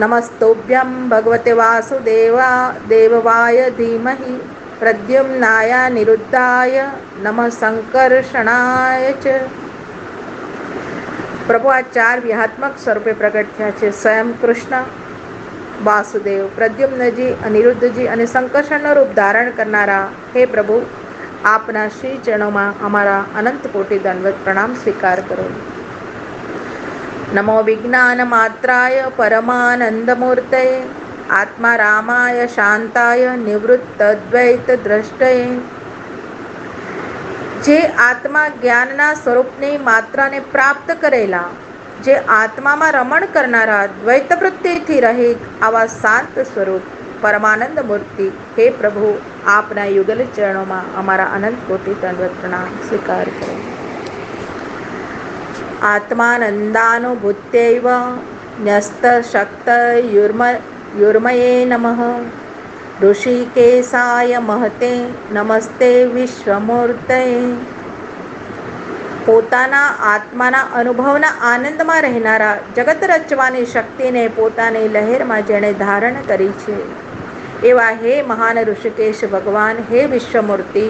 नमस्तोभ्यं भगवते देववाय धीमहि प्रद्युम्नाय निरुद्धाय नमः संकर्षणाय च। प्रभु आ चार व्यूहात्मक स्वरूपे प्रकट થયા છે. સ્વયં કૃષ્ણ, વાસુદેવ, પ્રદ્યુમ્નજી, અનિરુદ્ધજી અને સંકર્ષણનું રૂપ ધારણ કરનારા હે પ્રભુ, આપના શ્રી ચરણોમાં અમારા અનંત કોટી દંડવત પ્રણામ સ્વીકાર કરો. નમો વિજ્ઞાન માત્રાય પરમાનંદમૂર્તયે આત્મા રામાય શાંતાય નિવૃત્ત દ્વૈત દ્રષ્ટયે. જે આત્મા જ્ઞાનના સ્વરૂપની માત્રાને પ્રાપ્ત કરેલા, જે આત્મામાં રમણ કરનારા, દ્વૈત વૃત્તિથી રહિત આવા શાંત સ્વરૂપ પરમાનંદ મૂર્તિ હે પ્રભુ, આપના યુગલ ચરણોમાં અમારા અનંત કોટી દંડવત પ્રણામ સ્વીકાર કરો. આત્માનંદાનુભૂત્યૈવ ન્યસ્ત શક્ત યુર્મયે નમઃ. ઋષિકેશાય મહતે નમસ્તે વિશ્વમૂર્તયે. પોતાના આત્માના અનુભવના આનંદમાં રહેનારા, જગત રચવાની શક્તિને પોતાની લહેરમાં જેણે ધારણ કરી છે એવા હે મહાન ઋષિકેશ ભગવાન, હે વિશ્વમૂર્તિ,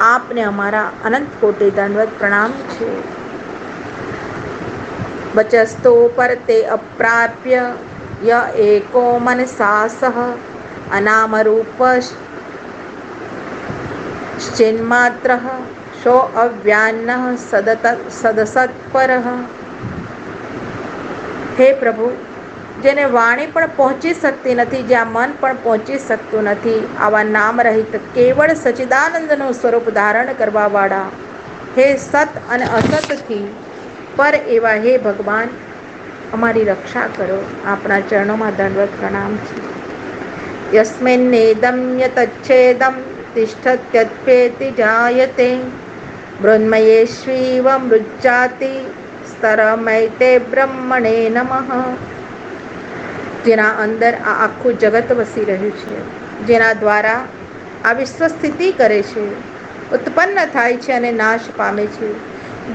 આપને અમારા અનંત કોટી દંડવત પ્રણામ છે. વચસ્તો પરતે અપ્રાપ્ય ય એકો મનસા સહ અનામરૂપશ્ચિન્માત્રઃ સો અવ્યાન્નઃ સદસત્પરઃ. હે પ્રભુ, જેને વાણી પણ પહોંચી શકતી નથી, જ્યાં મન પણ પહોંચી શકતું નથી, આવા નામ રહિત કેવળ સચ્ચિદાનંદનું સ્વરૂપ ધારણ કરવા વાળા હે સત અને અસતથી પર એવા હે ભગવાન, અમારી રક્ષા કરો. આપણા ચરણોમાં દંડવત પ્રણામ છે. યસ્મિન્નેદં યતચ્છેદં તિષ્ઠત્યત્વેતિ જાયતે મૃન્મયેષ્વીવ મૃજ્જાતિ સ્તરમૈતે બ્રહ્મણે નમઃ. જેના અંદર આ આખું જગત વસી રહ્યું છે, જેના દ્વારા આ વિશ્વ સ્થિતિ કરે છે, ઉત્પન્ન થાય છે અને નાશ પામે છે.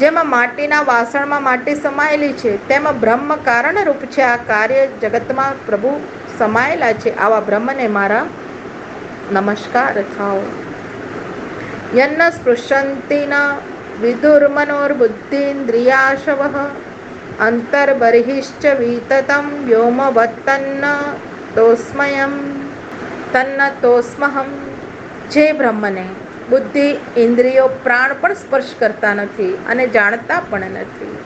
જેમાં માટીના વાસણમાં માટી સમાયેલી છે, તેમાં બ્રહ્મ કારણ રૂપ છે. આ કાર્ય જગતમાં પ્રભુ સમાયેલા છે, આવા બ્રહ્મને મારા નમસ્કાર થાઓ. યન્ન સ્પૃશન્તિ ન વિદુર્મનોર્બુદ્ધિન્દ્રિયાશવઃ અંતર્બર્હિશ્ચ વિતતં વ્યોમવત્તન્ન તોસ્મહં. જે બ્રહ્મને બુદ્ધિ, ઇન્દ્રિયો, પ્રાણ પણ સ્પર્શ કરતા નથી અને જાણતા પણ નથી,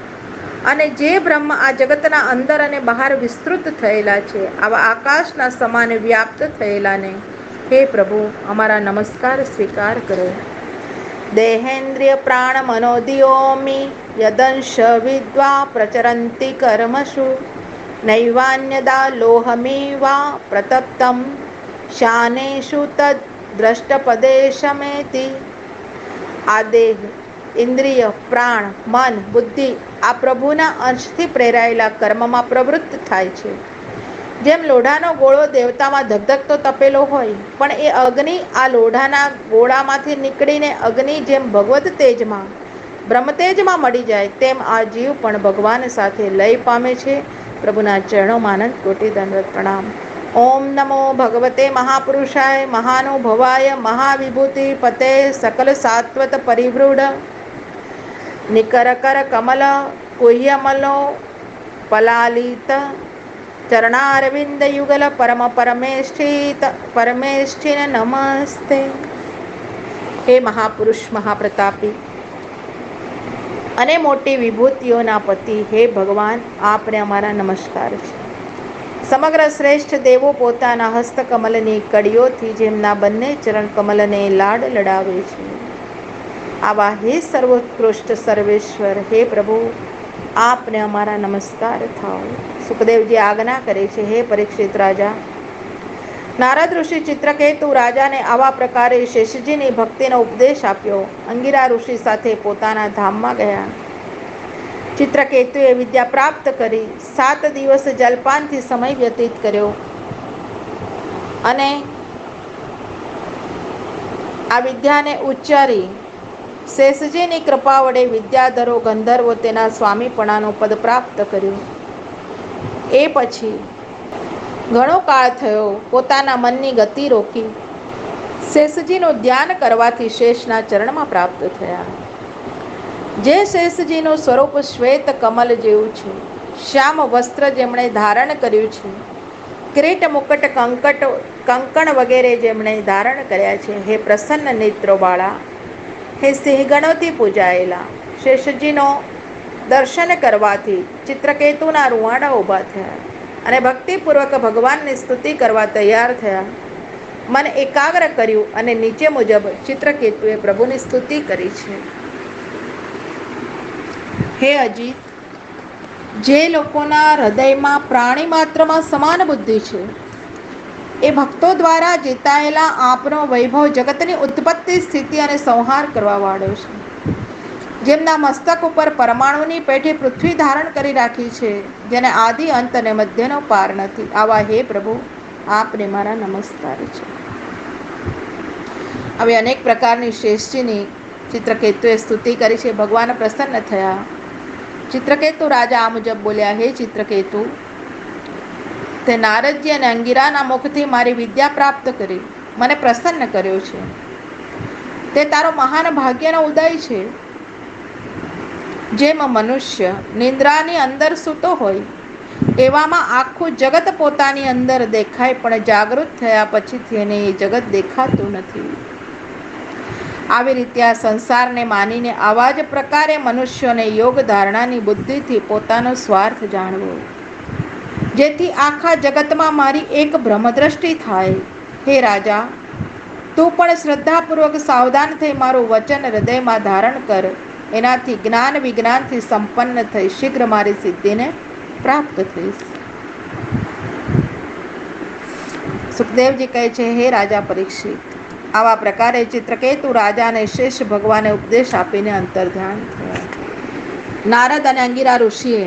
અને જે બ્રહ્મ આ જગતના અંદર અને બહાર વિસ્તૃત થયેલા છે, આવા આકાશના સમાન વ્યાપ્ત થયેલાને હે પ્રભુ, અમારા નમસ્કાર સ્વીકાર કરો. દેહેન્દ્રિય પ્રાણ મનોધિયોમી યદંશ વિદ્વા પ્રચરંતિ કર્મસુ નૈવાન્યદા લોહમીવા પ્રતપ્તમ શાનેષુ તદ દ્રષ્ટપદેશમેતિ. આ દેહ, ઇન્દ્રિય, પ્રાણ, મન, બુદ્ધિ આ પ્રભુના અંશથી પ્રેરાયેલા કર્મમાં પ્રવૃત્ત થાય છે. જેમ લોઢાનો ગોળો દેવતામાં ધગધગતો તપેલો હોય, પણ એ અગ્નિ આ લોઢાના ગોળામાંથી નીકળીને અગ્નિ જેમ ભગવત તેજમાં, બ્રહ્મતેજમાં મળી જાય, તેમ આ જીવ પણ ભગવાન સાથે લય પામે છે. પ્રભુના ચરણોમાં અનંત કોટી દંડવત પ્રણામ. ઓમ નમો ભગવતે મહાપુરુષાય મહાનુભવાય મહાવિભૂતિ પતે સકલ સાત્વત પરિવૃઢ નિકરકર કમલ કુહ્યમલો પલાલિત ચરણારવિંદ યુગલ પરમ પરમેષ્ઠિન નમસ્તે. હે મહાપુરુષ, મહાપ્રતાપી અને મોટી વિભૂતિઓના પતિ, હે ભગવાન, આપને અમારા નમસ્કાર છે. સમગ્ર શ્રેષ્ઠ દેવો પોતાના હસ્તકમલની કડીઓથી જેમના બંને ચરણ કમલને લાડ લડાવે છે, આવા હે સર્વોત્કૃષ્ટ સર્વેશ્વર, હે પ્રભુ, આપને અમારા નમસ્કાર થાઓ. સુખદેવજી આજ્ઞા કરે છે, હે પરીક્ષિત રાજા, નારદ ઋષિ ચિત્રકેતુ રાજાને આવા પ્રકારે શેષજીની ભક્તિનો ઉપદેશ આપ્યો. અંગિરા ઋષિ સાથે પોતાના ધામમાં ગયા. ચિત્રકેતુએ વિદ્યા પ્રાપ્ત કરી 7 દિવસ જલપાનથી સમય વ્યતીત કર્યો અને આ વિદ્યાને ઉચ્ચારી શેષજીની કૃપા વડે વિદ્યાધરો ગંધર્વો તેના સ્વામીપણાનું પદ પ્રાપ્ત કર્યું. એ પછી ઘણો કાળ થયો. પોતાના મનની ગતિ રોકી શેષજીનું ધ્યાન કરવાથી શેષના ચરણમાં પ્રાપ્ત થયા. જે શેષજીનું સ્વરૂપ શ્વેત કમલ જેવું છે, શ્યામ વસ્ત્ર જેમણે ધારણ કર્યું છે, કિરીટ મુકટ કંકણ વગેરે જેમણે ધારણ કર્યા છે, હે પ્રસન્ન નેત્રોવાળા, હે સિંહગણોથી પૂજાયેલા, શેષજીનો દર્શન કરવાથી ચિત્રકેતુના રૂવાડા ઊભા થયા અને ભક્તિપૂર્વક ભગવાનની સ્તુતિ કરવા તૈયાર થયા. મન એકાગ્ર કર્યું અને નીચે મુજબ ચિત્રકેતુએ પ્રભુની સ્તુતિ કરી છે. હે અજીત, જે લોકોના હૃદયમાં પ્રાણી માત્રમાં સમાન બુદ્ધિ છે, એ ભક્તો દ્વારા જીતાયેલા આપનો વૈભવ જગતની ઉત્પત્તિ, સ્થિતિ અને સંહાર કરવા વાળો છે. જેમના મસ્તક ઉપર પરમાણુની પેઠી પૃથ્વી ધારણ કરી રાખી છે, જેને આદિ અંત અને મધ્યનો પાર નથી, આવા હે પ્રભુ, આપને મારા નમસ્કાર છે. હવે અનેક પ્રકારની શેષજીની ચિત્રકેતુએ સ્તુતિ કરી છે. ભગવાન પ્રસન્ન થયા. ચિત્રકેતુ રાજા આ મુજબ બોલ્યા, હે ચિત્રકેતુ, તે નારદજી અને અંગિરાના મુખથી મારી વિદ્યા પ્રાપ્ત કરી મને પ્રસન્ન કર્યો છે. તે તારો મહાન ભાગ્યનો ઉદય છે. જેમ મનુષ્ય નિંદ્રાની અંદર સૂતો હોય, એવામાં આખું જગત પોતાની અંદર દેખાય, પણ જાગૃત થયા પછીથી એને એ જગત દેખાતું નથી. આવી રીતે આ સંસારને માનીને આવા જ પ્રકારે મનુષ્યોને યોગ ધારણાની બુદ્ધિથી પોતાનો સ્વાર્થ જાણવો, જેથી આખા જગતમાં મારી એક બ્રહ્મદ્રષ્ટિ થાય. હે રાજા, તું પણ શ્રદ્ધાપૂર્વક સાવધાન થઈ મારું વચન હૃદયમાં ધારણ કર. એનાથી જ્ઞાન વિજ્ઞાનથી સંપન્ન થઈ શીઘ્ર મારી સિદ્ધિને પ્રાપ્ત થઈશ. સુખદેવજી કહે છે, હે રાજા પરીક્ષિત, આવા પ્રકારે ચિત્રકેતુ રાજાને શેષ ભગવાને ઉપદેશ આપીને અંતર્ધ્યાન થયા. નારદ અને અંગિરા ઋષિએ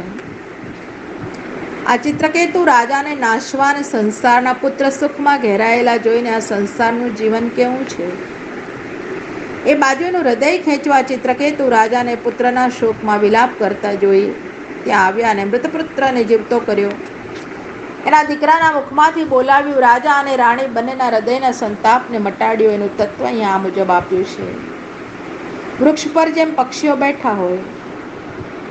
આ ચિત્રકેતુ રાજાને નાશવાન સંસારના પુત્ર સુખમાં ઘેરાયેલા જોઈને આ સંસારનું જીવન કેવું છે એ બાજુનું હૃદય ખેંચવા ચિત્રકેતુ રાજાને પુત્રના શોકમાં વિલાપ કરતા જોઈ ત્યાં આવ્યા અને મૃતપુત્રને જીવતો કર્યો. એના દીકરાના મુખમાંથી બોલાવ્યું. રાજા અને રાણી બંનેના હૃદયના સંતાપને મટાડ્યો. એનું તત્વ અહીંયા આ મુજબ આપ્યું છે. વૃક્ષ પર જેમ પક્ષીઓ બેઠા હોય,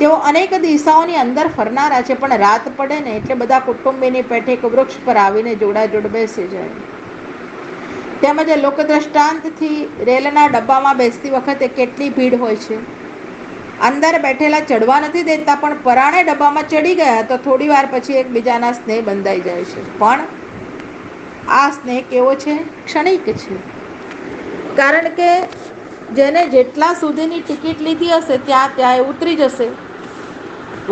તેઓ અનેક દિશાઓની અંદર ફરનારા છે, પણ રાત પડે ને એટલે બધા કુટુંબીની પેઠે એક વૃક્ષ પર આવીને જોડાજોડ બેસી જાય. તેમજ લોક દ્રષ્ટાંતથી રેલના ડબ્બામાં બેસતી વખતે કેટલી ભીડ હોય છે. અંદર બેઠેલા ચડવા નથી દેતા, પણ પરાણે ડબ્બામાં ચડી ગયા તો થોડી વાર પછી એકબીજાના સ્નેહ બંધાઈ જાય છે. પણ આ સ્નેહ કેવો છે? ક્ષણિક છે. કારણ કે જેને જેટલા સુધીની ટિકિટ લીધી હશે ત્યાં એ ઉતરી જશે.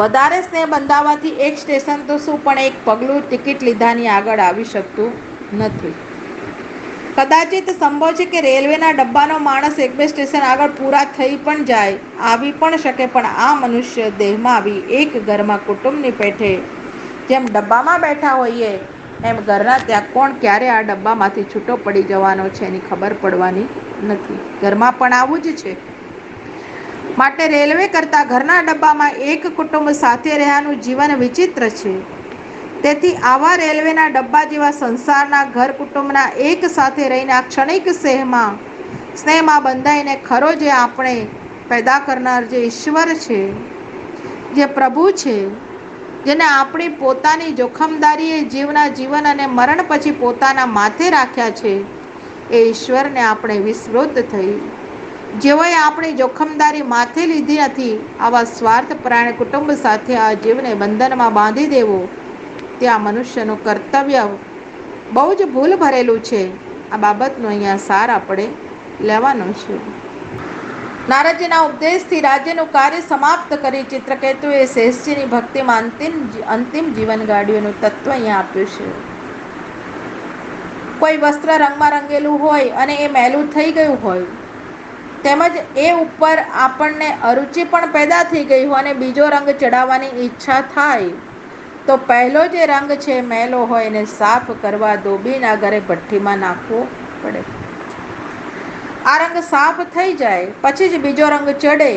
વધારે સ્નેહ બંધાવાથી એક સ્ટેશન તો શું, પણ એક પગલું ટિકિટ લીધાની આગળ આવી શકતું નથી. કદાચિત સંભવ છે કે રેલવેના ડબ્બાનો માણસ એક બે સ્ટેશન આગળ પૂરા થઈ પણ જાય, આવી પણ શકે, પણ આ મનુષ્ય દેહમાં આવી એક ઘરમાં કુટુંબની પેઠે જેમ ડબ્બામાં બેઠા હોઈએ એમ ઘરના ત્યાં કોણ ક્યારે આ ડબ્બામાંથી છૂટો પડી જવાનો છે એની ખબર પડવાની નથી. ઘરમાં પણ આવું જ છે. માટે રેલવે કરતાં ઘરના ડબ્બામાં એક કુટુંબ સાથે રહેવાનું જીવન વિચિત્ર છે. તેથી આવા રેલવેના ડબ્બા જેવા સંસારના ઘર કુટુંબના એક સાથે રહીને આ ક્ષણિક સ્નેહમાં બંધાઈને ખરો જે આપણે પેદા કરનાર જે ઈશ્વર છે, જે પ્રભુ છે, જેને આપણી પોતાની જોખમદારીએ જીવના જીવન અને મરણ પછી પોતાના માથે રાખ્યા છે, એ ઈશ્વરને આપણે વિસ્મૃત થઈ જેઓએ આપણી જોખમદારી માથે લીધી નથી, આવા સ્વાર્થપરાયણ કુટુંબ સાથે આ જીવને બંધનમાં બાંધી દેવો ત્યાં મનુષ્યનું કર્તવ્ય બહુ જ ભૂલ ભરેલું છે. આ બાબતનો અહીંયા સાર આપણે લેવાનો છે. નારદજીના ઉપદેશથી રાજ્યનું કાર્ય સમાપ્ત કરી ચિત્રકેતુએ શેષજીની ભક્તિમાં અંતિમ જીવન ગાળ્યું એનું તત્વ અહીંયા આપ્યું છે. કોઈ વસ્ત્ર રંગમાં રંગેલું હોય અને એ મેલું થઈ ગયું હોય, તેમજ એ ઉપર આપણને અરુચિ પણ પેદા થઈ ગઈ હોય અને બીજો રંગ ચડાવવાની ઈચ્છા થાય, તો પહેલો જે રંગ છે મેલો હોય એને સાફ કરવા ધોબીના ઘરે ભઠ્ઠીમાં નાખવો પડે. આ રંગ સાફ થઈ જાય પછી જ બીજો રંગ ચડે.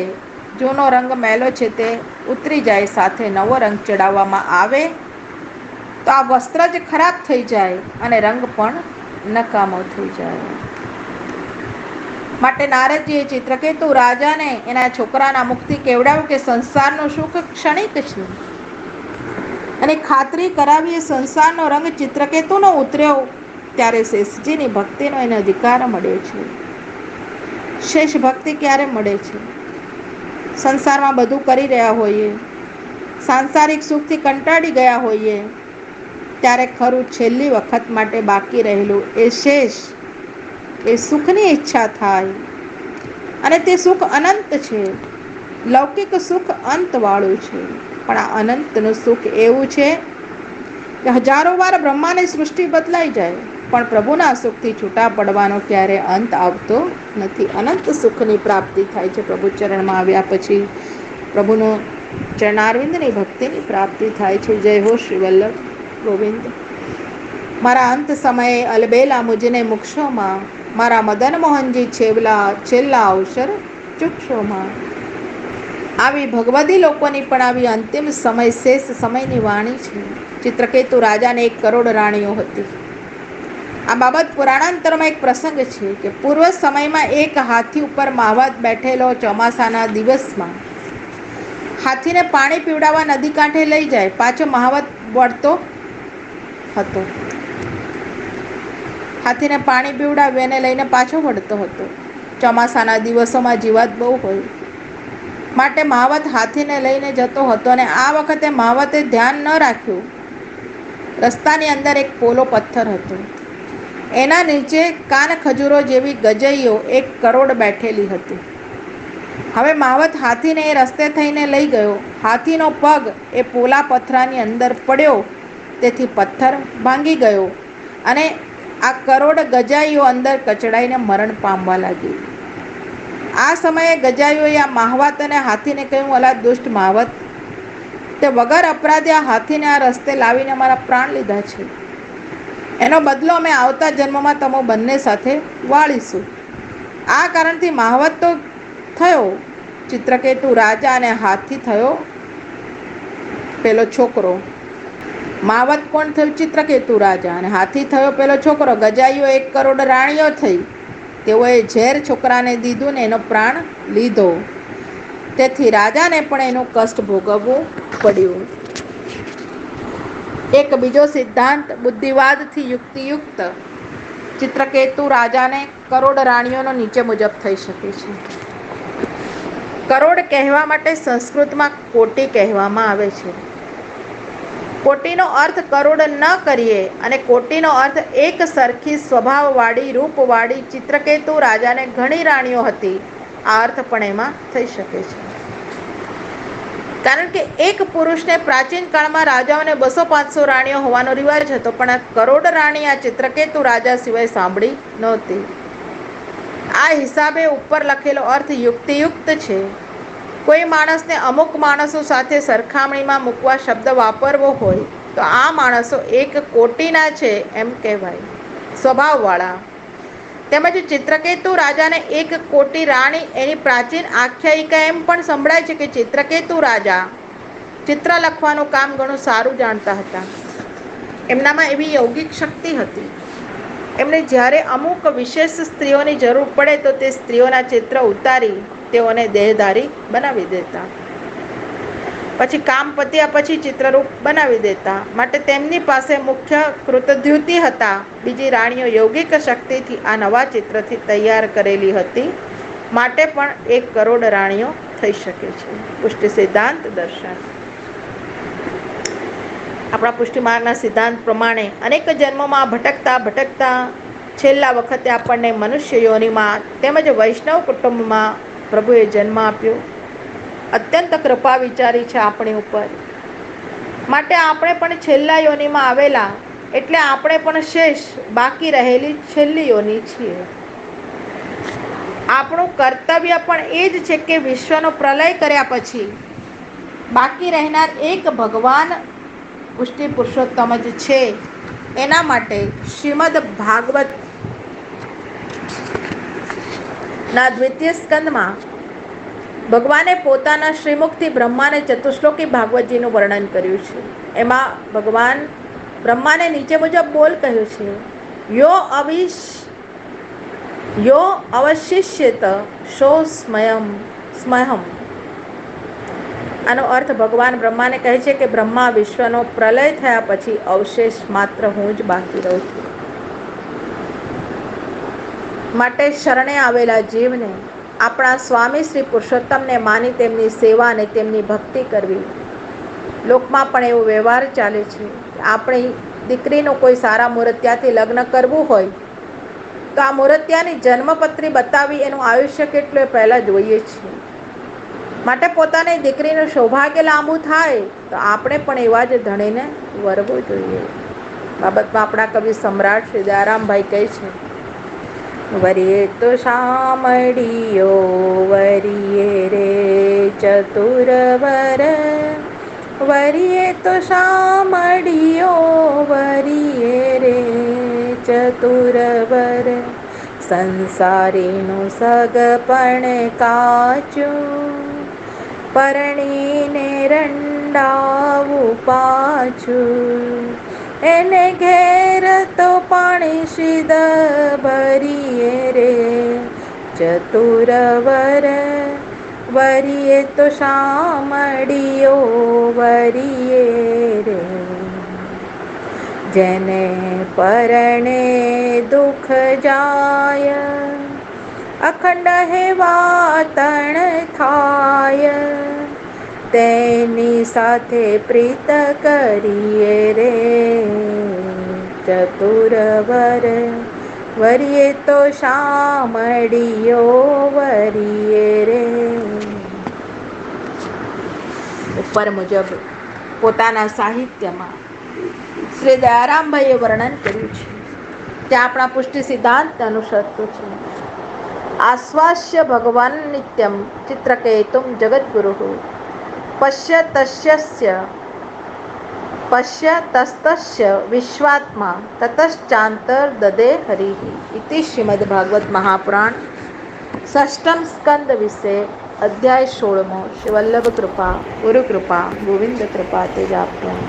જૂનો રંગ મેલો છે તે ઉતરી જાય, સાથે નવો રંગ ચડાવવામાં આવે તો આ વસ્ત્ર જ ખરાબ થઈ જાય અને રંગ પણ નકામો થઈ જાય. માટે નારદજીએ ચિત્રકેતુ રાજાને એના છોકરાના મુખથી કેવડાવ્યું કે સંસારનું સુખ ક્ષણિક છે અને ખાતરી કરાવી સંસારનો રંગ ચિત્રકેતુનો ઉતર્યો ત્યારે શેષજીની ભક્તિનો એને અધિકાર મળ્યો છે. શેષ ભક્તિ ક્યારે મળે છે? સંસારમાં બધું કરી રહ્યા હોઈએ, સાંસારિક સુખથી કંટાળી ગયા હોઈએ, ત્યારે ખરું છેલ્લી વખત માટે બાકી રહેલું એ શેષ, એ સુખની ઈચ્છા થાય અને તે સુખ અનંત છે. લૌકિક સુખ અંતવાળું છે, પણ આ અનંતનું સુખ એવું છે કે હજારો વાર બ્રહ્માની સૃષ્ટિ બદલાઈ જાય પણ પ્રભુના સુખથી છૂટા પડવાનો ક્યારે અંત આવતો નથી. અનંત સુખની પ્રાપ્તિ થાય છે. પ્રભુ ચરણમાં આવ્યા પછી પ્રભુનો ચરણારવિંદની ભક્તિની પ્રાપ્તિ થાય છે. જય હો શ્રી વલ્લભ ગોવિંદ. મારા અંત સમયે અલબેલા મુજને મુક્ષોમાં, મારા મદન મોહનજી છેલ્લા અવસર ચૂકશોમાં. આવી ભગવદી લોકોની પણ આવી અંતિમ સમય શેષ સમયની વાણી છે. ચિત્રકેતુ રાજાને 1 કરોડ રાણીઓ હતી. આ બાબત પુરાણાંતરમાં એક પ્રસંગ છે કે પૂર્વ સમયમાં એક હાથી ઉપર માહવત બેઠેલો ચોમાસાના દિવસમાં હાથીને પાણી પીવડાવવા નદી કાંઠે લઈ જાય, પાછો માહવત વળતો હતો. હાથીને પાણી પીવડાવ્યું એને લઈને પાછો વળતો હતો. ચોમાસાના દિવસોમાં જીવાત બહુ હોય માટે માહવત હાથીને લઈને જતો હતો અને આ વખતે માહવતે ધ્યાન ન રાખ્યું. રસ્તાની અંદર એક પોલો પથ્થર હતો. એના નીચે કાન ખજૂરો જેવી ગજઈઓ 1 કરોડ બેઠેલી હતી. હવે માહવત હાથીને એ રસ્તે થઈને લઈ ગયો. હાથીનો પગ એ પોલા પથ્થરની અંદર પડ્યો, તેથી પથ્થર ભાંગી ગયો અને આ કરોડ ગજાઈઓ અંદર કચડાઈને મરણ પામવા લાગી. આ સમયે ગજાઈઓએ આ માહવત અને હાથીને કહ્યું, અલા દુષ્ટ માહવત, તે વગર અપરાધે આ હાથીને આ રસ્તે લાવીને અમારા પ્રાણ લીધા છે. એનો બદલો અમે આવતા જન્મમાં તમે બંને સાથે વાળીશું. આ કારણથી માહવત તો થયો ચિત્રકેતુ રાજા અને હાથી થયો પેલો છોકરો. માહવત કોણ થયું? ચિત્રકેતુ રાજા. અને હાથી થયો પેલો છોકરો. ગજાઈઓ 1 કરોડ રાણીઓ થઈ. તેઓએ ઝેર છોકરાને દીધું ને એનો પ્રાણ લીધો. તેથી રાજાને પણ એનું કષ્ટ ભોગવવું પડ્યું. એક બીજો સિદ્ધાંત બુદ્ધિવાદથી યુક્તિયુક્ત ચિત્રકેતુ રાજાને કરોડ રાણીઓનો નીચે મુજબ થઈ શકે છે. કરોડ કહેવા માટે સંસ્કૃતમાં કોટી કહેવામાં આવે છે. કોટીનો અર્થ કરોડ ન કરીએ અને કોટીનો અર્થ એક સરખી સ્વભાવવાળી રૂપવાળી ચિત્રકેતુ રાજાને ઘણી રાણીઓ હતી, આ અર્થ પણ એમાં થઈ શકે છે. કારણ કે એક પુરુષને પ્રાચીન કાળમાં રાજાઓને 200-500 રાણીઓ હોવાનો રિવાજ હતો, પણ આ કરોડ રાણી આ ચિત્રકેતુ રાજા સિવાય સાંભળી નહોતી. આ હિસાબે ઉપર લખેલો અર્થ યુક્તિયુક્ત છે. કોઈ માણસને અમુક માણસો સાથે સરખામણીમાં મૂકવા શબ્દ વાપરવો હોય તો આ માણસો 1 કોટીના છે એમ કહેવાય, સ્વભાવવાળા. તેમજ ચિત્રકેતુ રાજાને 1 કોટી રાણી એની પ્રાચીન આખ્યાયિકા એમ પણ સંભળાય છે કે ચિત્રકેતુ રાજા ચિત્ર લખવાનું કામ ઘણું સારું જાણતા હતા. એમનામાં એવી યૌગિક શક્તિ હતી. એમને જ્યારે અમુક વિશેષ સ્ત્રીઓની જરૂર પડે તો તે સ્ત્રીઓના ચિત્ર ઉતારી તેઓને દેહધારી બનાવી દેતા. પછી કામ પત્યા પછી ચિત્રરૂપ બનાવી દેતા. માટે તેમની પાસે મુખ્ય કૃતદ્યુતિ હતા. બીજી રાણીઓ યૌગિક શક્તિથી આ નવા ચિત્રથી તૈયાર કરેલી હતી. માટે પણ 1 કરોડ રાણીઓ થઈ શકે છે. પુષ્ટિ સિદ્ધાંત દર્શન. આપણા પુષ્ટિમાર્ગના સિદ્ધાંત પ્રમાણે અનેક જન્મોમાં ભટકતા છેલ્લા વખતે આપણને મનુષ્ય યોનિમાં તેમજ વૈષ્ણવ કુટુંબમાં પ્રભુએ જન્મ આપ્યો. અત્યંત કૃપા વિચારી છે આપણી ઉપર. માટે આપણે પણ છેલ્લા યોનિમાં આવેલા, એટલે આપણે પણ શેષ બાકી રહેલી છેલ્લી યોનિ છીએ. આપણું કર્તવ્ય પણ એ જ છે કે વિશ્વનો પ્રલય કર્યા પછી બાકી રહેનાર એક ભગવાન પુષ્ટિ પુરુષોત્તમ જ છે. એના માટે શ્રીમદ ભાગવત ના 2ય સ્કંદમાં ભગવાને પોતાના શ્રીમુખથી બ્રહ્માને ચતુશ્લોકી ભાગવતજીનું વર્ણન કર્યું છે. એમાં ભગવાન બ્રહ્માને નીચે મુજબ બોલ કહ્યું છે, યો અવશિષ્યત સો સ્મયમ. આનો અર્થ ભગવાન બ્રહ્માને કહે છે કે બ્રહ્મા વિશ્વનો પ્રલય થયા પછી અવશેષ માત્ર હું જ બાકી રહું છું. માટે શરણે આવેલા જીવને આપણા સ્વામી શ્રી પુરુષોત્તમને માની તેમની સેવા અને તેમની ભક્તિ કરવી. લોકમાં પણ એવો વ્યવહાર ચાલે છે. આપણી દીકરીનું કોઈ સારા મુહૂર્ત્યાથી લગ્ન કરવું હોય તો આ મુહૂર્ત્યાની જન્મપત્રી બતાવી એનું આયુષ્ય કેટલું એ પહેલાં જોઈએ છીએ. માટે પોતાની દીકરીનું સૌભાગ્ય લાંબુ થાય તો આપણે પણ એવા જ ધણીને વરવું જોઈએ. બાબતમાં આપણા કવિ સમ્રાટ શ્રી દયારામભાઈ કહે છે, વરીએ તો શામળીયો વરીએ રે ચતુરવર, વરીએ તો શામળીયો વરીએ રે ચતુરવર, સંસારીનું સગપણ કાચું પરણીને રંડાવું પાછું, એને ઘેર તો પાણી સીધ ભરીએ રે ચતુરવર, વરીએ તો શામળીયો વરીએ રે. જેને પરણે દુઃખ જાય અખંડ હેવાતણ થાય, તેની સાથે પ્રીત કરીએ રે ચતુરવર, વરીએ તો શામળીયો વરીએ રે. ઉપર મુજબ પોતાના સાહિત્યમાં શ્રી દયારામભાઈએ વર્ણન કર્યું છે તે આપણા પુષ્ટિ સિદ્ધાંત અનુસરતું છે. આશ્વાસ્ય ભગવાન નિત્યમ ચિત્રકેતુમ જગદ્ગુરુઃ પશ્ય તસ્તસ્ય વિશ્વાત્મા તતશ્ચાંતર્દદે હરિઃ ઇતિ શ્રીમદ્ ભાગવત મહાપુરાણ ષષ્ઠમ સ્કંદ વિશે અધ્યાય 16મો. શ્રી વલ્લભ કૃપા ગુરુ કૃપા ગોવિંદ કૃપા તેજાપ્યા.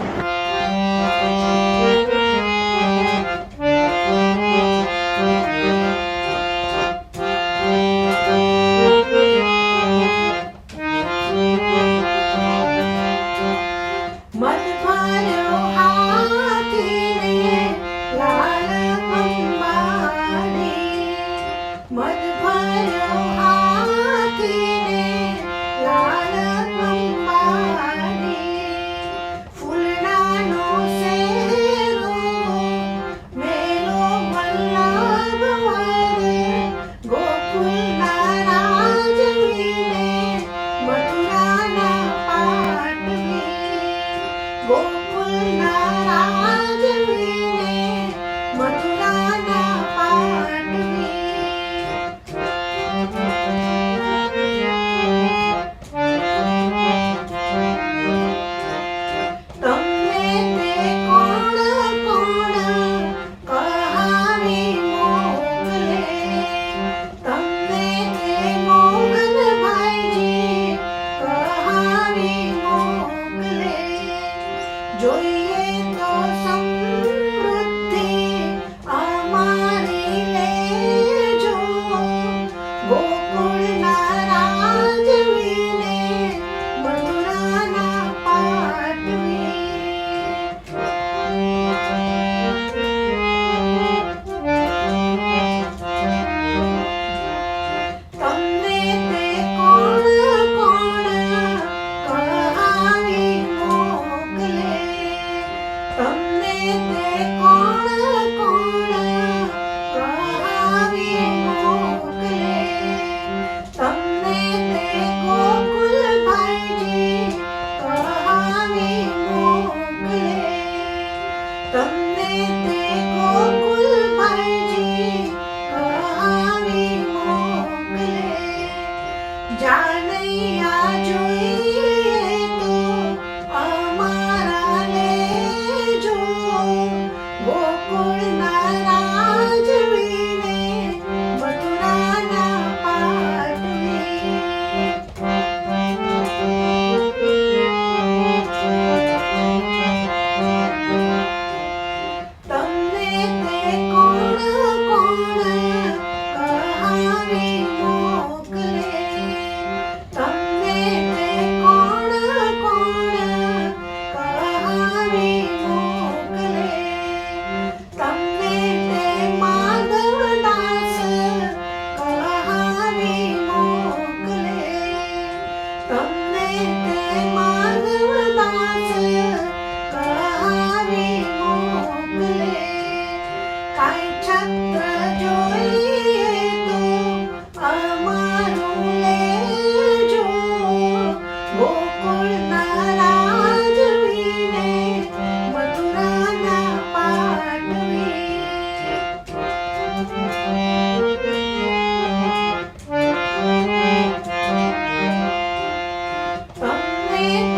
ફૂલના ગોકુળના રાજવીને મથુરાના પાટવી. તમને